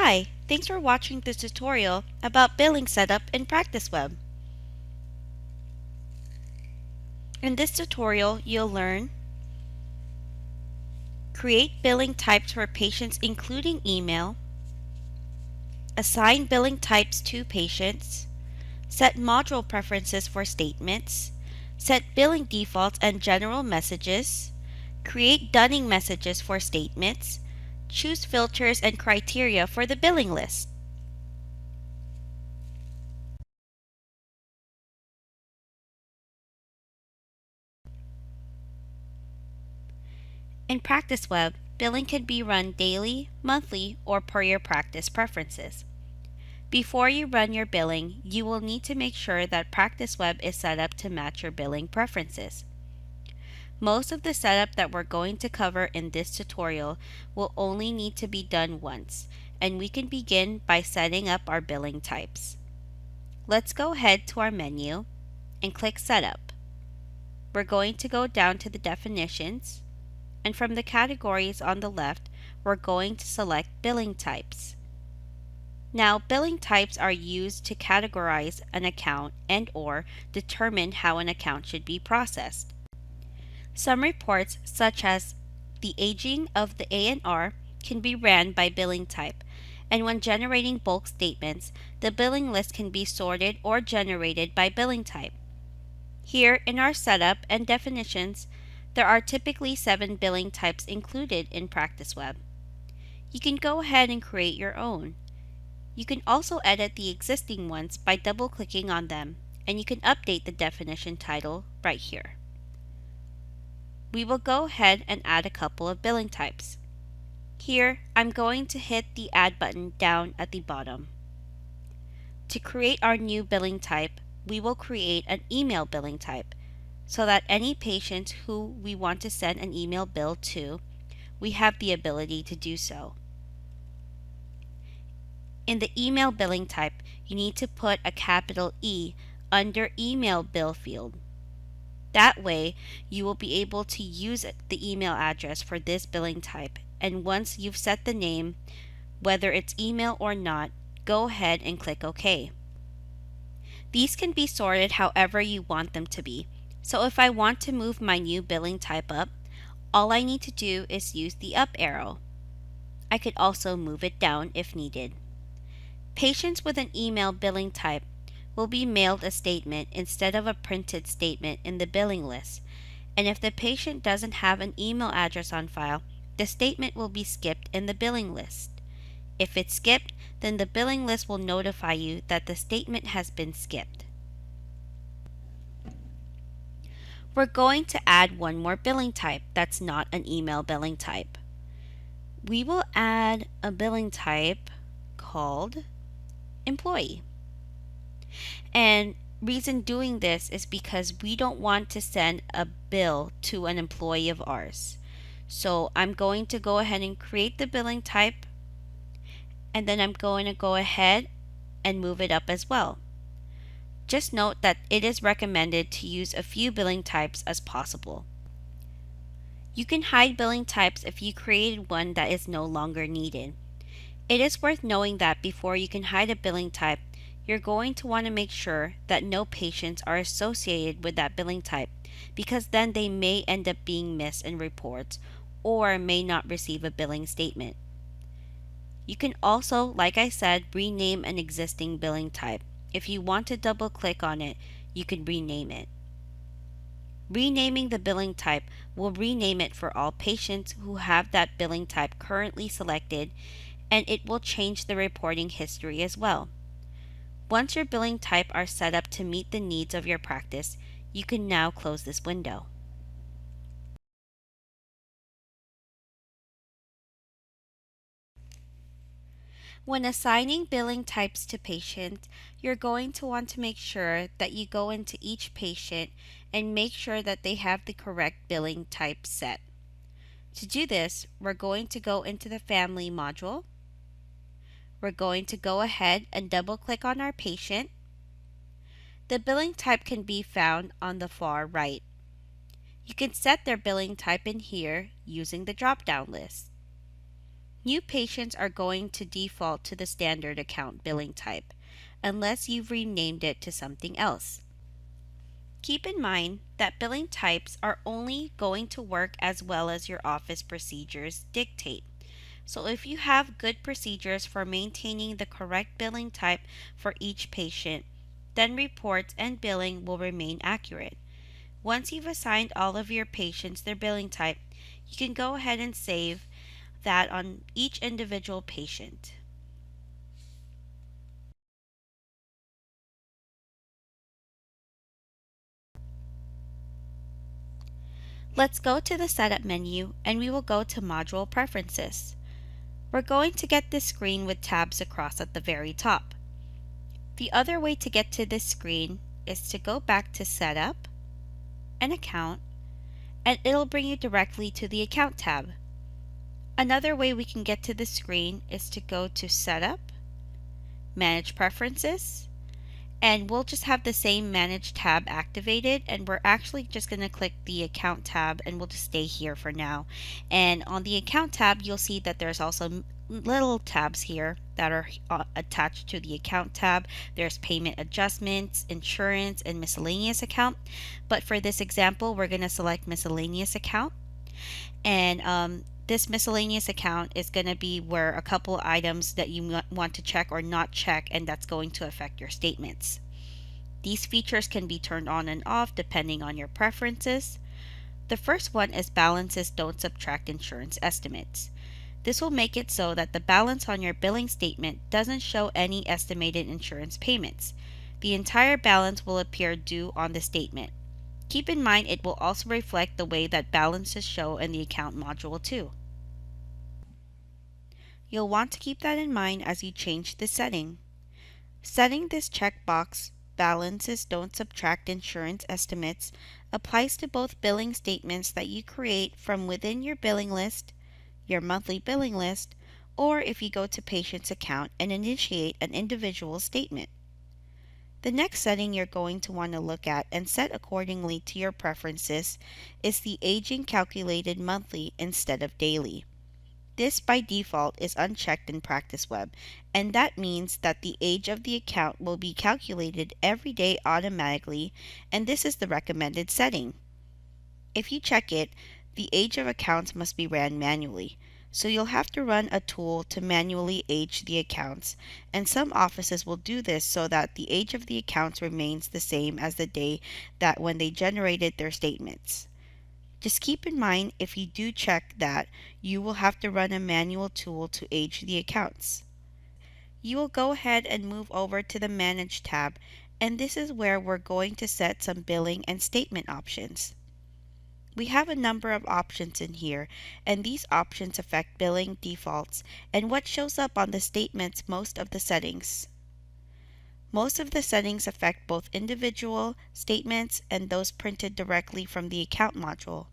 Hi, thanks for watching this tutorial about billing setup in PracticeWeb. In this tutorial, you'll learn create billing types for patients including email, assign billing types to patients, set module preferences for statements, set billing defaults and general messages, create dunning messages for statements, choose filters and criteria for the billing list. In PracticeWeb, billing can be run daily, monthly, or per your practice preferences. Before you run your billing, you will need to make sure that PracticeWeb is set up to match your billing preferences. Most of the setup that we're going to cover in this tutorial will only need to be done once, and we can begin by setting up our billing types. Let's go ahead to our menu and click Setup. We're going to go down to the definitions, and from the categories on the left, we're going to select billing types. Now, billing types are used to categorize an account and/or determine how an account should be processed. Some reports, such as the aging of the A&R, can be ran by billing type, and when generating bulk statements, the billing list can be sorted or generated by billing type. Here in our setup and definitions, there are typically 7 billing types included in PracticeWeb. You can go ahead and create your own. You can also edit the existing ones by double-clicking on them, and you can update the definition title right here. We will go ahead and add a couple of billing types. Here, I'm going to hit the Add button down at the bottom. To create our new billing type, we will create an email billing type, so that any patient who we want to send an email bill to, we have the ability to do so. In the email billing type, you need to put a capital E under email bill field. That way, you will be able to use the email address for this billing type, and once you've set the name, whether it's email or not, go ahead and click OK. These can be sorted however you want them to be. So if I want to move my new billing type up, all I need to do is use the up arrow. I could also move it down if needed. Patients with an email billing type will be mailed a statement instead of a printed statement in the billing list, and if the patient doesn't have an email address on file, the statement will be skipped in the billing list. If it's skipped, then the billing list will notify you that the statement has been skipped. We're going to add one more billing type that's not an email billing type. We will add a billing type called employee. And reason doing this is because we don't want to send a bill to an employee of ours. So I'm going to go ahead and create the billing type, and then I'm going to go ahead and move it up as well. Just note that it is recommended to use a few billing types as possible. You can hide billing types if you created one that is no longer needed. It is worth knowing that before you can hide a billing type, you're going to want to make sure that no patients are associated with that billing type, because then they may end up being missed in reports or may not receive a billing statement. You can also, like I said, rename an existing billing type. If you want to double click on it, you can rename it. Renaming the billing type will rename it for all patients who have that billing type currently selected, and it will change the reporting history as well. Once your billing type are set up to meet the needs of your practice, you can now close this window. When assigning billing types to patients, you're going to want to make sure that you go into each patient and make sure that they have the correct billing type set. To do this, we're going to go into the Family module. We're going to go ahead and double click on our patient. The billing type can be found on the far right. You can set their billing type in here using the drop-down list. New patients are going to default to the standard account billing type, unless you've renamed it to something else. Keep in mind that billing types are only going to work as well as your office procedures dictate. So if you have good procedures for maintaining the correct billing type for each patient, then reports and billing will remain accurate. Once you've assigned all of your patients their billing type, you can go ahead and save that on each individual patient. Let's go to the Setup menu and we will go to Module Preferences. We're going to get this screen with tabs across at the very top. The other way to get to this screen is to go back to Setup, an Account, and it'll bring you directly to the Account tab. Another way we can get to the screen is to go to Setup, Manage Preferences, and we'll just have the same Manage tab activated, and we're actually just going to click the Account tab and we'll just stay here for now. And on the Account tab, you'll see that there's also little tabs here that are attached to the Account tab. There's Payment Adjustments, Insurance, and Miscellaneous Account. But for this example, we're going to select Miscellaneous Account. And this miscellaneous account is going to be where a couple items that you want to check or not check, and that's going to affect your statements. These features can be turned on and off depending on your preferences. The first one is Balances Don't Subtract Insurance Estimates. This will make it so that the balance on your billing statement doesn't show any estimated insurance payments. The entire balance will appear due on the statement. Keep in mind it will also reflect the way that balances show in the account module too. You'll want to keep that in mind as you change the setting. Setting this checkbox, Balances Don't Subtract Insurance Estimates, applies to both billing statements that you create from within your billing list, your monthly billing list, or if you go to Patient's account and initiate an individual statement. The next setting you're going to want to look at and set accordingly to your preferences is the aging calculated monthly instead of daily. This by default is unchecked in Practice Web, and that means that the age of the account will be calculated every day automatically, and this is the recommended setting. If you check it, the age of accounts must be ran manually. So you'll have to run a tool to manually age the accounts, and some offices will do this so that the age of the accounts remains the same as the day that when they generated their statements. Just keep in mind if you do check that, you will have to run a manual tool to age the accounts. You will go ahead and move over to the Manage tab, and this is where we're going to set some billing and statement options. We have a number of options in here, and these options affect billing defaults and what shows up on the statements most of the settings. Most of the settings affect both individual statements and those printed directly from the account module.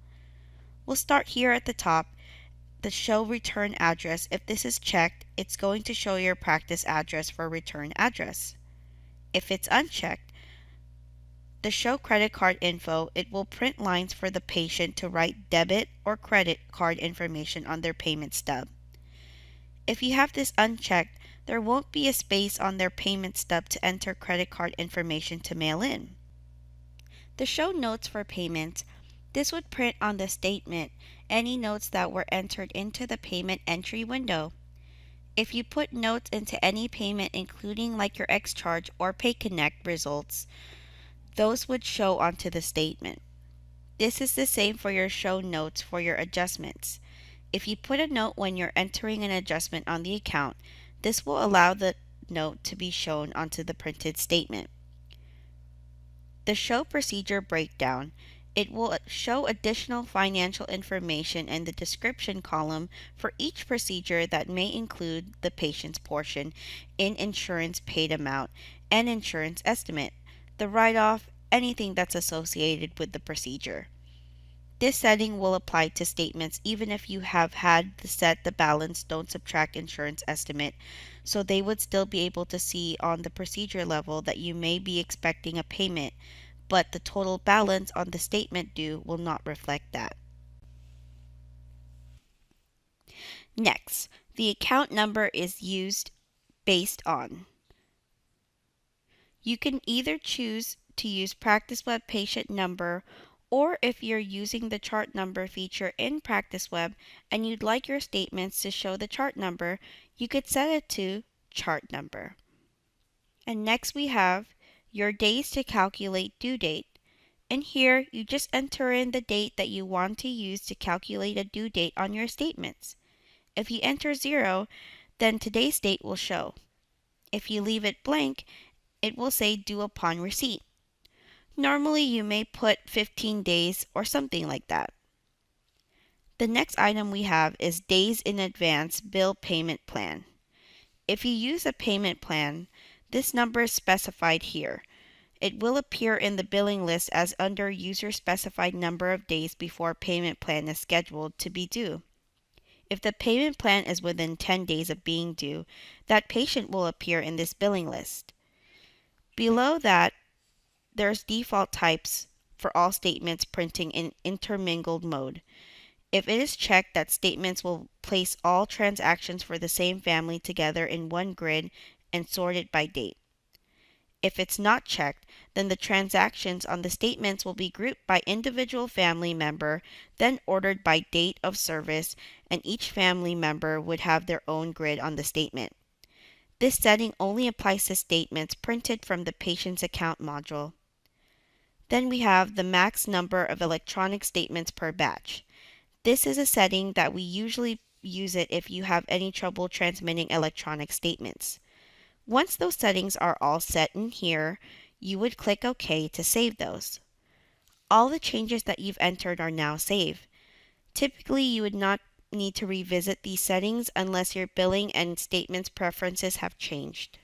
We'll start here at the top, the Show Return Address. If this is checked, it's going to show your practice address for return address. If it's unchecked, the Show Credit Card Info, it will print lines for the patient to write debit or credit card information on their payment stub. If you have this unchecked, there won't be a space on their payment stub to enter credit card information to mail in. The Show Notes for Payments, this would print on the statement any notes that were entered into the payment entry window. If you put notes into any payment including like your X-Charge or PayConnect results, those would show onto the statement. This is the same for your show notes for your adjustments. If you put a note when you're entering an adjustment on the account, this will allow the note to be shown onto the printed statement. The Show Procedure Breakdown, it will show additional financial information in the description column for each procedure that may include the patient's portion in insurance paid amount and insurance estimate, the write-off, anything that's associated with the procedure. This setting will apply to statements even if you have had set the balance don't subtract insurance estimate, so they would still be able to see on the procedure level that you may be expecting a payment, but the total balance on the statement due will not reflect that. Next, the account number is used based on. You can either choose to use PracticeWeb patient number, or if you're using the chart number feature in PracticeWeb and you'd like your statements to show the chart number, you could set it to chart number. And next we have your days to calculate due date. In here, you just enter in the date that you want to use to calculate a due date on your statements. If you enter 0, then today's date will show. If you leave it blank, it will say due upon receipt. Normally, you may put 15 days or something like that. The next item we have is days in advance bill payment plan. If you use a payment plan, this number is specified here. It will appear in the billing list as under user specified number of days before payment plan is scheduled to be due. If the payment plan is within 10 days of being due, that patient will appear in this billing list. Below that, there's default types for all statements printing in intermingled mode. If it is checked, that statements will place all transactions for the same family together in one grid and sort it by date. If it's not checked, then the transactions on the statements will be grouped by individual family member, then ordered by date of service, and each family member would have their own grid on the statement. This setting only applies to statements printed from the patient's account module. Then we have the max number of electronic statements per batch. This is a setting that we usually use it if you have any trouble transmitting electronic statements. Once those settings are all set in here, you would click OK to save those. All the changes that you've entered are now saved. Typically, you would not need to revisit these settings unless your billing and statements preferences have changed.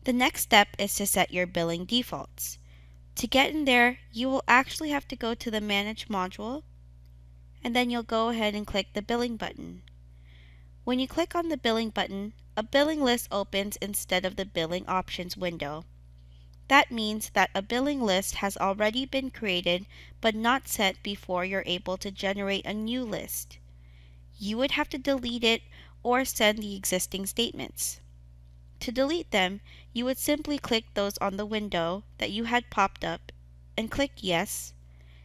The next step is to set your billing defaults. To get in there, you will actually have to go to the Manage module, and then you'll go ahead and click the Billing button. When you click on the Billing button, a billing list opens instead of the Billing Options window. That means that a billing list has already been created but not set before you're able to generate a new list. You would have to delete it or send the existing statements. To delete them, you would simply click those on the window that you had popped up and click Yes,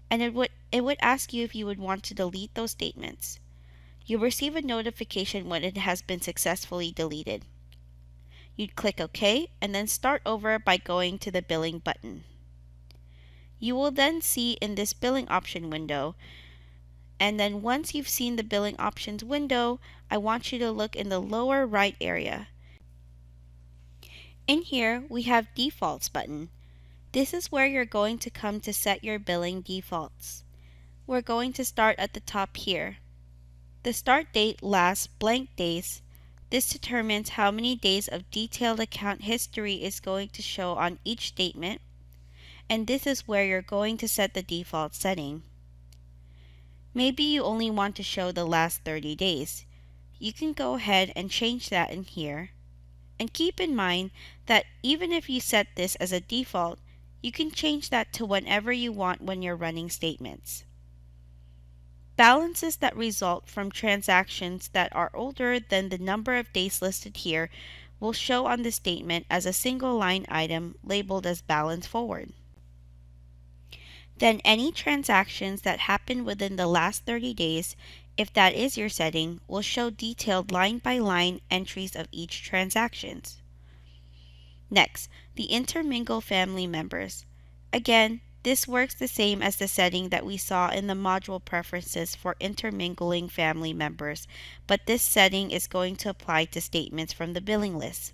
and it would ask you if you would want to delete those statements. You'll receive a notification when it has been successfully deleted. You'd click OK and then start over by going to the Billing button. You will then see in this billing option window, and then once you've seen the billing options window, I want you to look in the lower right area. In here, we have Defaults button. This is where you're going to come to set your billing defaults. We're going to start at the top here. The start date lasts blank days. This determines how many days of detailed account history is going to show on each statement, and this is where you're going to set the default setting. Maybe you only want to show the last 30 days. You can go ahead and change that in here. And keep in mind that even if you set this as a default, you can change that to whenever you want when you're running statements. Balances that result from transactions that are older than the number of days listed here will show on the statement as a single line item labeled as balance forward. Then any transactions that happen within the last 30 days, if that is your setting, will show detailed line-by-line entries of each transactions. Next, the intermingle family members. Again, this works the same as the setting that we saw in the module preferences for intermingling family members, but this setting is going to apply to statements from the billing list.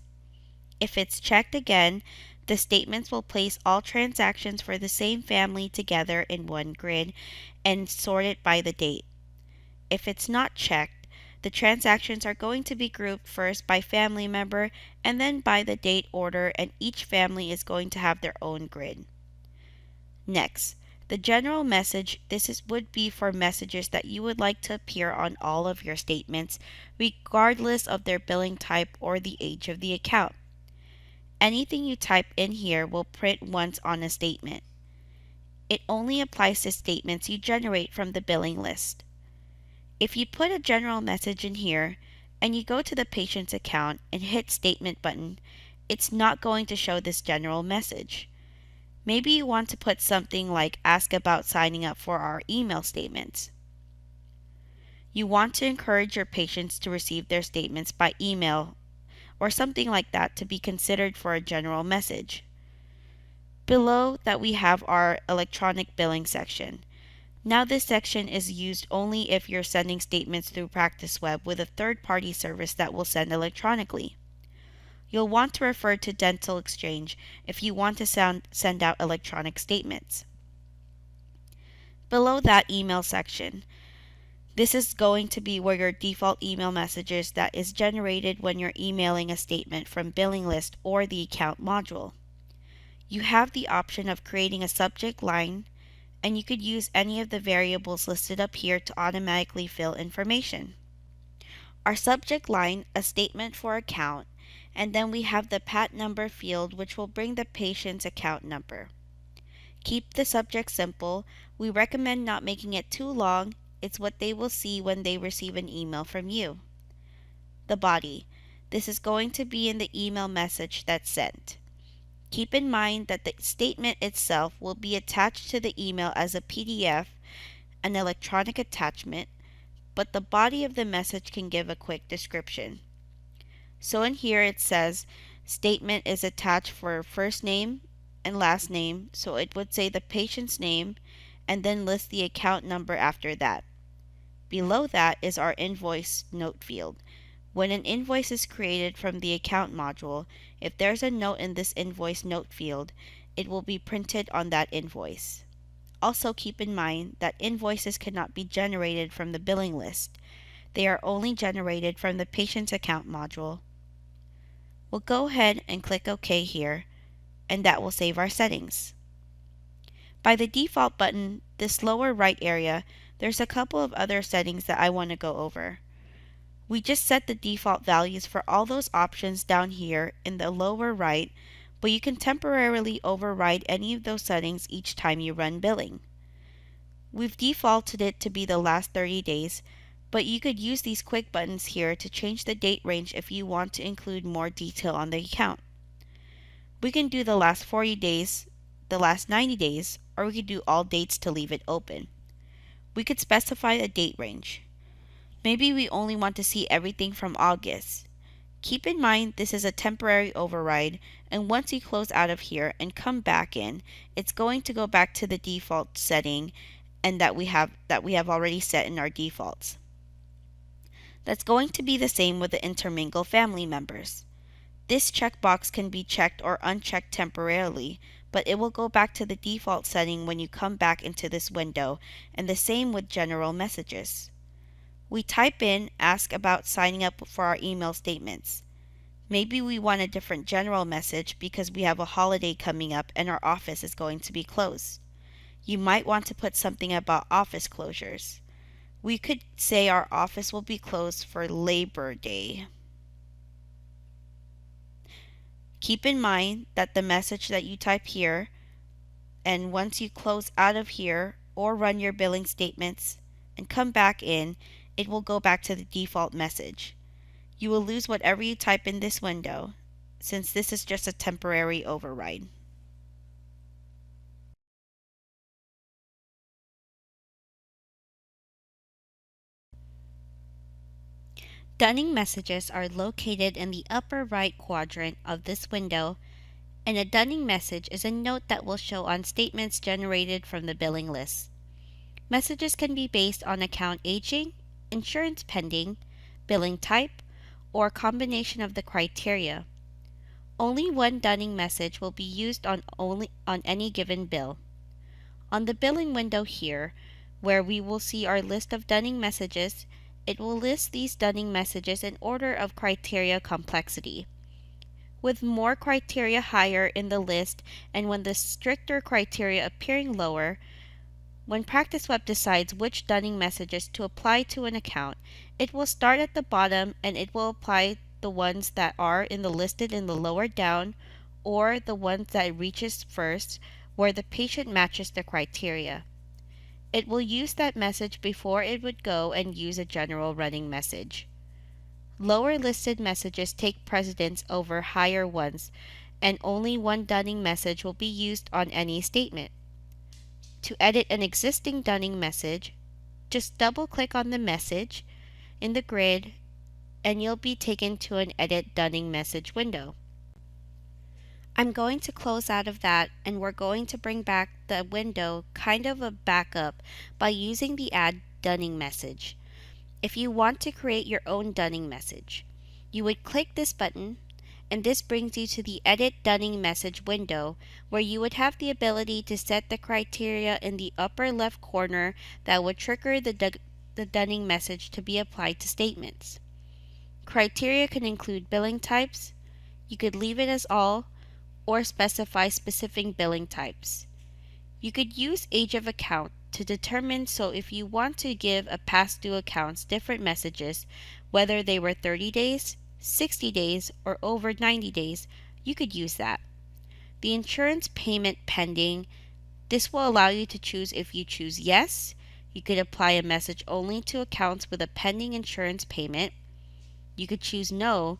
If it's checked again, the statements will place all transactions for the same family together in one grid and sort it by the date. If it's not checked, the transactions are going to be grouped first by family member and then by the date order, and each family is going to have their own grid. Next, the general message. Would be for messages that you would like to appear on all of your statements, regardless of their billing type or the age of the account. Anything you type in here will print once on a statement. It only applies to statements you generate from the billing list. If you put a general message in here and you go to the patient's account and hit statement button, it's not going to show this general message. Maybe you want to put something like ask about signing up for our email statements. You want to encourage your patients to receive their statements by email or something like that to be considered for a general message. Below that we have our electronic billing section. Now this section is used only if you're sending statements through PracticeWeb with a third-party service that will send electronically. You'll want to refer to Dental Exchange if you want to send out electronic statements. Below that email section, this is going to be where your default email messages that is generated when you're emailing a statement from billing list or the account module. You have the option of creating a subject line, and you could use any of the variables listed up here to automatically fill information. Our subject line, a statement for account, and then we have the PAT number field, which will bring the patient's account number. Keep the subject simple. We recommend not making it too long. It's what they will see when they receive an email from you. The body. This is going to be in the email message that's sent. Keep in mind that the statement itself will be attached to the email as a PDF, an electronic attachment, but the body of the message can give a quick description. So in here it says, statement is attached for first name and last name, so it would say the patient's name and then list the account number after that. Below that is our invoice note field. When an invoice is created from the account module, if there's a note in this invoice note field, it will be printed on that invoice. Also keep in mind that invoices cannot be generated from the billing list. They are only generated from the patient's account module. We'll go ahead and click OK here, and that will save our settings. By the default button, this lower right area, there's a couple of other settings that I want to go over. We just set the default values for all those options down here in the lower right, but you can temporarily override any of those settings each time you run billing. We've defaulted it to be the last 30 days, but you could use these quick buttons here to change the date range if you want to include more detail on the account. We can do the last 40 days, the last 90 days, or we could do all dates to leave it open. We could specify a date range. Maybe we only want to see everything from August. Keep in mind this is a temporary override, and once you close out of here and come back in, it's going to go back to the default setting and that we have already set in our defaults. That's going to be the same with the intermingle family members. This checkbox can be checked or unchecked temporarily, but it will go back to the default setting when you come back into this window, and the same with general messages. We type in ask about signing up for our email statements. Maybe we want a different general message because we have a holiday coming up and our office is going to be closed. You might want to put something about office closures. We could say our office will be closed for Labor Day. Keep in mind that the message that you type here, and once you close out of here or run your billing statements and come back in, it will go back to the default message. You will lose whatever you type in this window, since this is just a temporary override. Dunning messages are located in the upper right quadrant of this window, and a dunning message is a note that will show on statements generated from the billing list. Messages can be based on account aging, insurance pending, billing type, or a combination of the criteria. Only one dunning message will be used on any given bill. On the billing window here, where we will see our list of dunning messages, it will list these dunning messages in order of criteria complexity, with more criteria higher in the list and when the stricter criteria appearing lower. When PracticeWeb decides which dunning messages to apply to an account, it will start at the bottom and it will apply the ones that are listed in the lower down or the one that reaches first where the patient matches the criteria. It will use that message before it would go and use a general running message. Lower listed messages take precedence over higher ones, and only one dunning message will be used on any statement. To edit an existing dunning message, just double click on the message in the grid and you'll be taken to an Edit Dunning Message window. I'm going to close out of that and we're going to bring back the window kind of a backup by using the Add Dunning Message. If you want to create your own Dunning message, you would click this button and this brings you to the Edit Dunning Message window where you would have the ability to set the criteria in the upper left corner that would trigger the Dunning message to be applied to statements. Criteria can include billing types. You could leave it as all or specify specific billing types. You could use age of account to determine, so if you want to give a past due accounts different messages, whether they were 30 days, 60 days, or over 90 days, you could use that. The insurance payment pending, this will allow you to choose. If you choose yes, you could apply a message only to accounts with a pending insurance payment. You could choose no,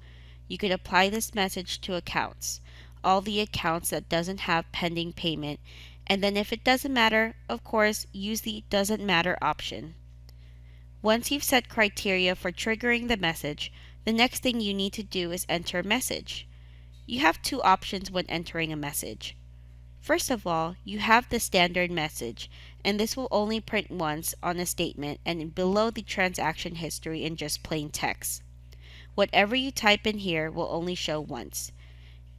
you could apply this message to accounts, all the accounts that doesn't have pending payment, and then if it doesn't matter, of course, use the doesn't matter option. Once you've set criteria for triggering the message, the next thing you need to do is enter a message. You have two options when entering a message. First of all, you have the standard message, and this will only print once on a statement and below the transaction history in just plain text. Whatever you type in here will only show once.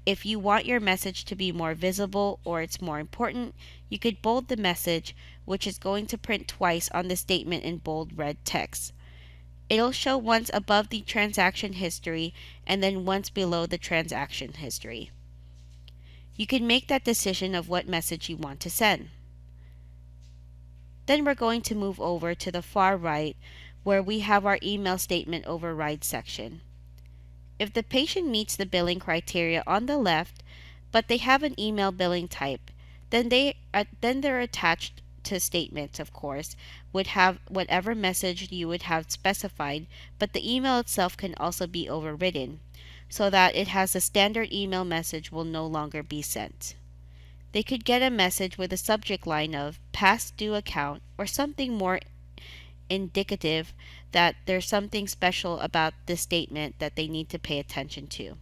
If you want your message to be more visible or it's more important, you could bold the message, which is going to print twice on the statement in bold red text. It'll show once above the transaction history and then once below the transaction history. You can make that decision of what message you want to send. Then we're going to move over to the far right where we have our email statement override section. If the patient meets the billing criteria on the left, but they have an email billing type, then they're attached to statements, of course, would have whatever message you would have specified, but the email itself can also be overridden, so that it has a standard email message will no longer be sent. They could get a message with a subject line of past due account or something more indicative that there's something special about this statement that they need to pay attention to.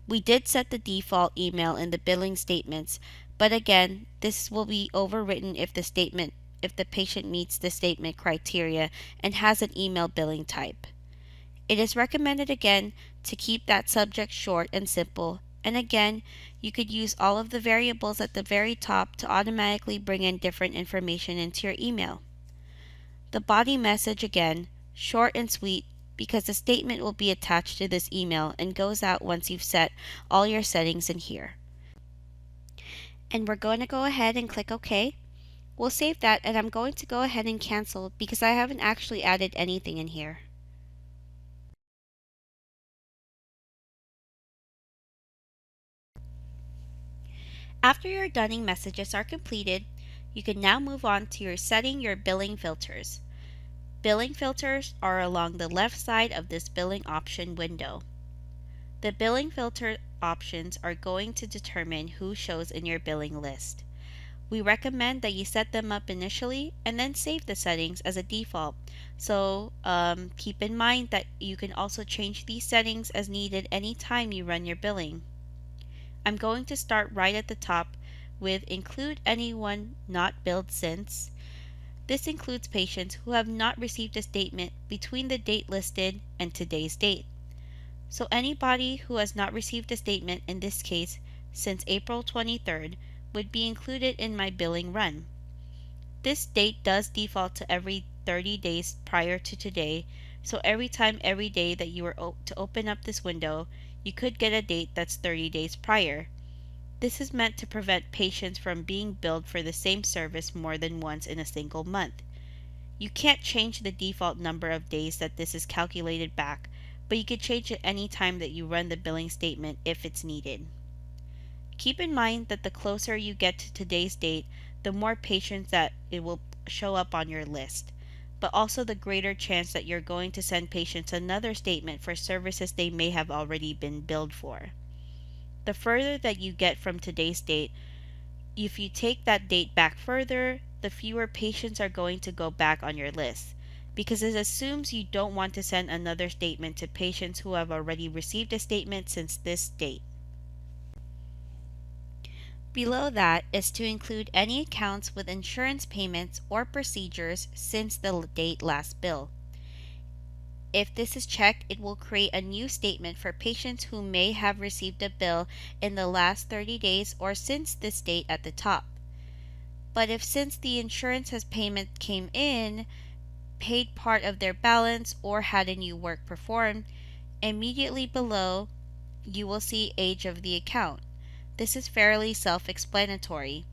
We did set the default email in the billing statements, but again, this will be overwritten if the patient meets the statement criteria and has an email billing type. It is recommended again to keep that subject short and simple, and again, you could use all of the variables at the very top to automatically bring in different information into your email. The body message again, short and sweet, because the statement will be attached to this email and goes out once you've set all your settings in here. And we're going to go ahead and click OK. We'll save that, and I'm going to go ahead and cancel because I haven't actually added anything in here. After your dunning messages are completed, you can now move on to setting your billing filters. Billing filters are along the left side of this billing option window. The billing filter options are going to determine who shows in your billing list. We recommend that you set them up initially and then save the settings as a default. So keep in mind that you can also change these settings as needed anytime you run your billing. I'm going to start right at the top with include anyone not billed since. This includes patients who have not received a statement between the date listed and today's date. So anybody who has not received a statement, in this case since April 23rd, would be included in my billing run. This date does default to every 30 days prior to today, so every day that you were to open up this window, you could get a date that's 30 days prior. This is meant to prevent patients from being billed for the same service more than once in a single month. You can't change the default number of days that this is calculated back, but you can change it any time that you run the billing statement if it's needed. Keep in mind that the closer you get to today's date, the more patients that it will show up on your list, but also the greater chance that you're going to send patients another statement for services they may have already been billed for. The further that you get from today's date, if you take that date back further, the fewer patients are going to go back on your list, because it assumes you don't want to send another statement to patients who have already received a statement since this date. Below that is to include any accounts with insurance payments or procedures since the date last bill. If this is checked, it will create a new statement for patients who may have received a bill in the last 30 days or since this date at the top. But if since the insurance has payment came in, paid part of their balance, or had a new work performed, immediately below you will see age of the account. This is fairly self-explanatory.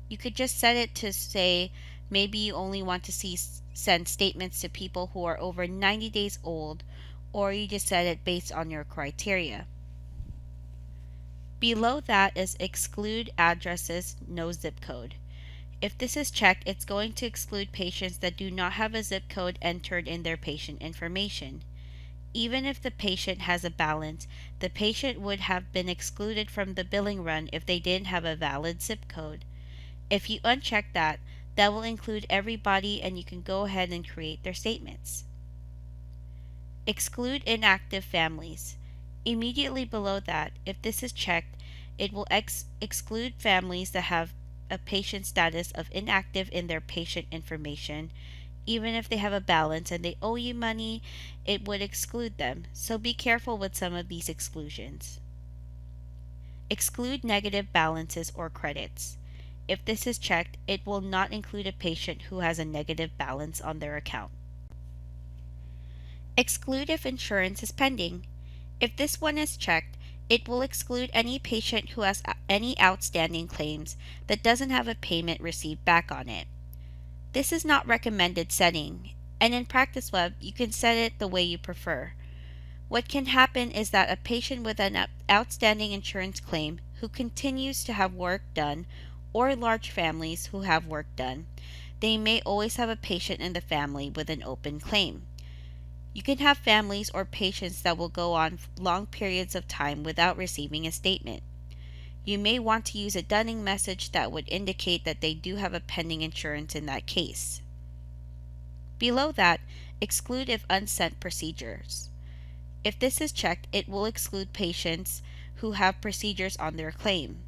You could just set it to say maybe you only want to send statements to people who are over 90 days old, or you just set it based on your criteria. Below that is exclude addresses, no zip code. If this is checked, it's going to exclude patients that do not have a zip code entered in their patient information. Even if the patient has a balance, the patient would have been excluded from the billing run if they didn't have a valid zip code. If you uncheck that, that will include everybody and you can go ahead and create their statements. Exclude inactive families. Immediately below that, if this is checked, it will exclude families that have a patient status of inactive in their patient information. Even if they have a balance and they owe you money, it would exclude them. So be careful with some of these exclusions. Exclude negative balances or credits. If this is checked, it will not include a patient who has a negative balance on their account. Exclude if insurance is pending. If this one is checked, it will exclude any patient who has any outstanding claims that doesn't have a payment received back on it. This is not recommended setting, and in Practice Web, you can set it the way you prefer. What can happen is that a patient with an outstanding insurance claim who continues to have work done, or large families who have work done, they may always have a patient in the family with an open claim. You can have families or patients that will go on long periods of time without receiving a statement. You may want to use a dunning message that would indicate that they do have a pending insurance in that case. Below that, exclude if unsent procedures. If this is checked, it will exclude patients who have procedures on their claim,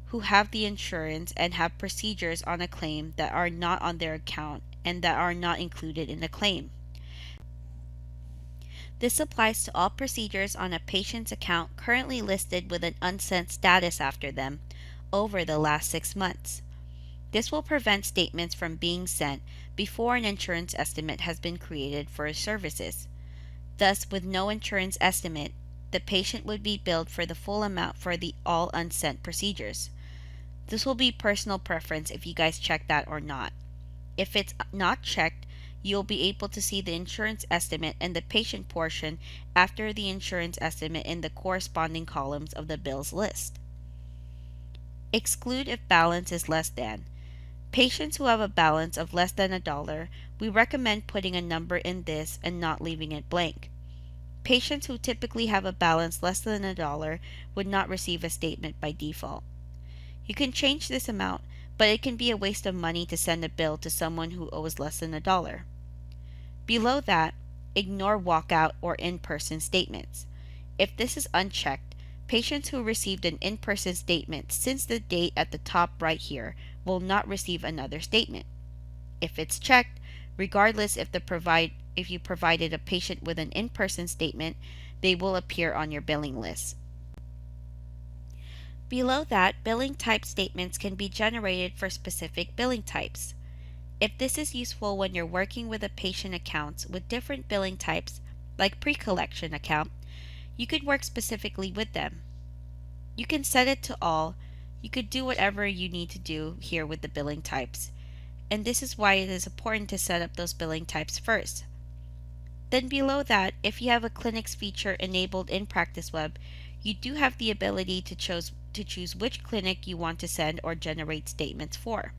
who have the insurance and have procedures on a claim that are not on their account and that are not included in the claim. This applies to all procedures on a patient's account currently listed with an unsent status after them over the last 6 months. This will prevent statements from being sent before an insurance estimate has been created for services. Thus, with no insurance estimate, the patient would be billed for the full amount for the all unsent procedures. This will be personal preference if you guys check that or not. If it's not checked, you'll be able to see the insurance estimate and the patient portion after the insurance estimate in the corresponding columns of the bills list. Exclude if balance is less than. Patients who have a balance of less than $1, we recommend putting a number in this and not leaving it blank. Patients who typically have a balance less than $1 would not receive a statement by default. You can change this amount, but it can be a waste of money to send a bill to someone who owes less than $1. Below that, ignore walkout or in-person statements. If this is unchecked, patients who received an in-person statement since the date at the top right here will not receive another statement. If it's checked, regardless if you provided a patient with an in-person statement, they will appear on your billing list. Below that, billing type statements can be generated for specific billing types. If this is useful when you're working with a patient accounts with different billing types, like pre-collection account, you could work specifically with them. You can set it to all. You could do whatever you need to do here with the billing types. And this is why it is important to set up those billing types first. Then below that, if you have a clinics feature enabled in Practice Web, You do have the ability to choose which clinic you want to send or generate statements for.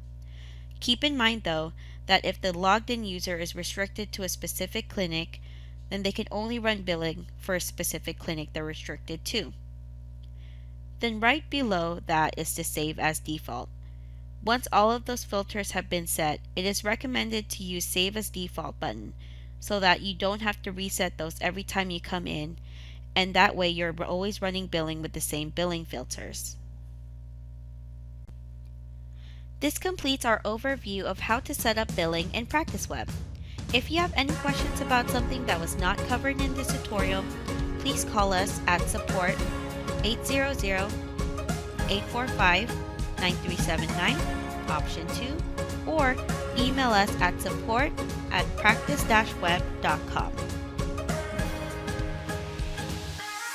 Keep in mind, though, that if the logged in user is restricted to a specific clinic, then they can only run billing for a specific clinic they're restricted to. Then right below that is to save as default. Once all of those filters have been set, it is recommended to use Save as Default button so that you don't have to reset those every time you come in, and that way you're always running billing with the same billing filters. This completes our overview of how to set up billing in PracticeWeb. If you have any questions about something that was not covered in this tutorial, please call us at support 800-845-9379, option 2, or email us at support@practice-web.com.